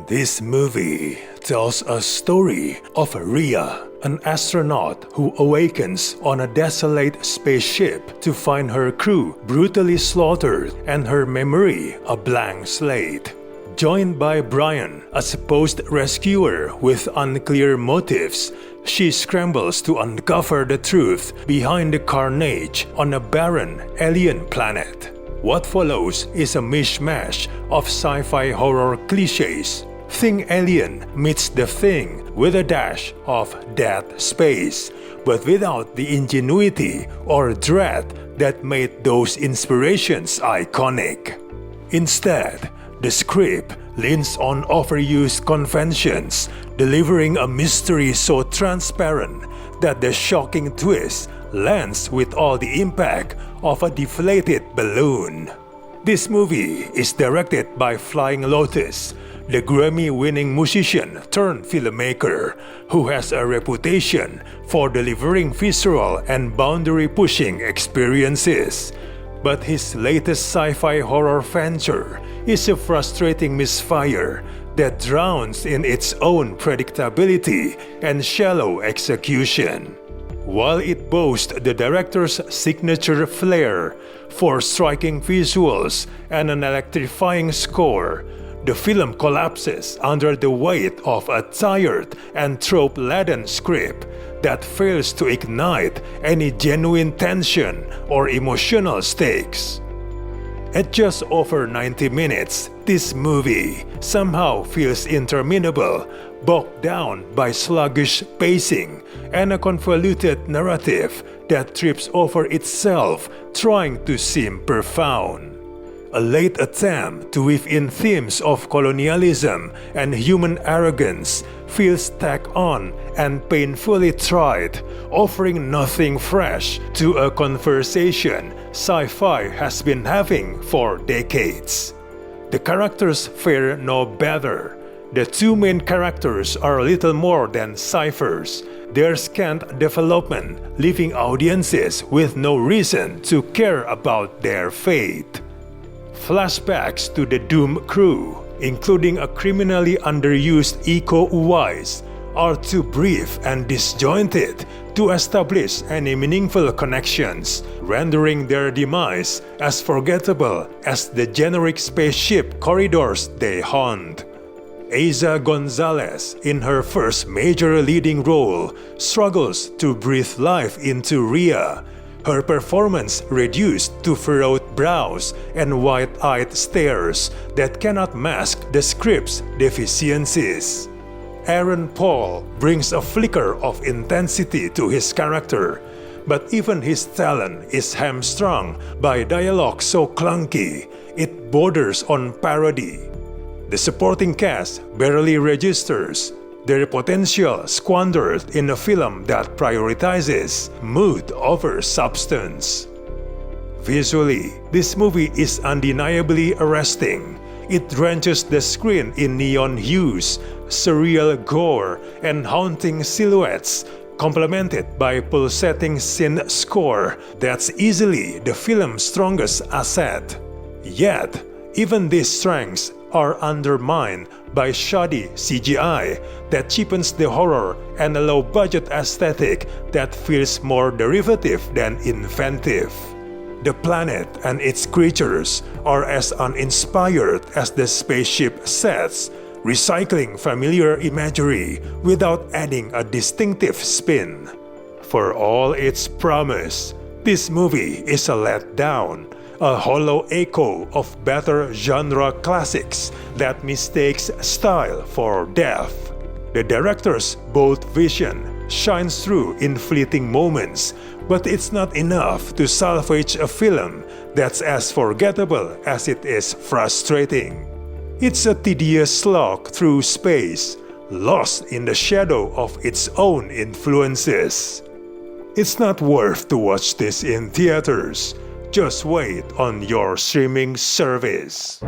This movie tells a story of Rhea, an astronaut who awakens on a desolate spaceship to find her crew brutally slaughtered and her memory a blank slate. Joined by Brian, a supposed rescuer with unclear motives, she scrambles to uncover the truth behind the carnage on a barren alien planet. What follows is a mishmash of sci-fi horror cliches. Think Alien meets The Thing with a dash of Dead Space, but without the ingenuity or dread that made those inspirations iconic. Instead, the script leans on overused conventions, delivering a mystery so transparent that the shocking twist lands with all the impact of a deflated balloon. This movie is directed by Flying Lotus, the Grammy-winning musician turned filmmaker who has a reputation for delivering visceral and boundary-pushing experiences. But his latest sci-fi horror venture is a frustrating misfire that drowns in its own predictability and shallow execution. While it boasts the director's signature flair for striking visuals and an electrifying score, the film collapses under the weight of a tired and trope-laden script that fails to ignite any genuine tension or emotional stakes. At just over 90 minutes, this movie somehow feels interminable, bogged down by sluggish pacing and a convoluted narrative that trips over itself trying to seem profound. A late attempt to weave in themes of colonialism and human arrogance feels tacked on and painfully tried, offering nothing fresh to a conversation sci-fi has been having for decades. The characters fare no better. The two main characters are little more than ciphers, their scant development leaving audiences with no reason to care about their fate. Flashbacks to the doomed crew, including a criminally underused Iko Uwais, are too brief and disjointed to establish any meaningful connections, rendering their demise as forgettable as the generic spaceship corridors they haunt. Eiza González, in her first major leading role, struggles to breathe life into Rhea, her performance reduced to furrowed brows and wide-eyed stares that cannot mask the script's deficiencies. Aaron Paul brings a flicker of intensity to his character, but even his talent is hamstrung by dialogue so clunky it borders on parody. The supporting cast barely registers, their potential squandered in a film that prioritizes mood over substance. Visually, this movie is undeniably arresting. It drenches the screen in neon hues, surreal gore, and haunting silhouettes, complemented by pulsating synth score that's easily the film's strongest asset. Yet, even these strengths are undermined by shoddy CGI that cheapens the horror and a low-budget aesthetic that feels more derivative than inventive. The planet and its creatures are as uninspired as the spaceship sets, recycling familiar imagery without adding a distinctive spin. For all its promise, this movie is a letdown, a hollow echo of better genre classics that mistakes style for depth. The director's bold vision shines through in fleeting moments, but it's not enough to salvage a film that's as forgettable as it is frustrating. It's a tedious slog through space, lost in the shadow of its own influences. It's not worth to watch this in theaters. Just wait on your streaming service.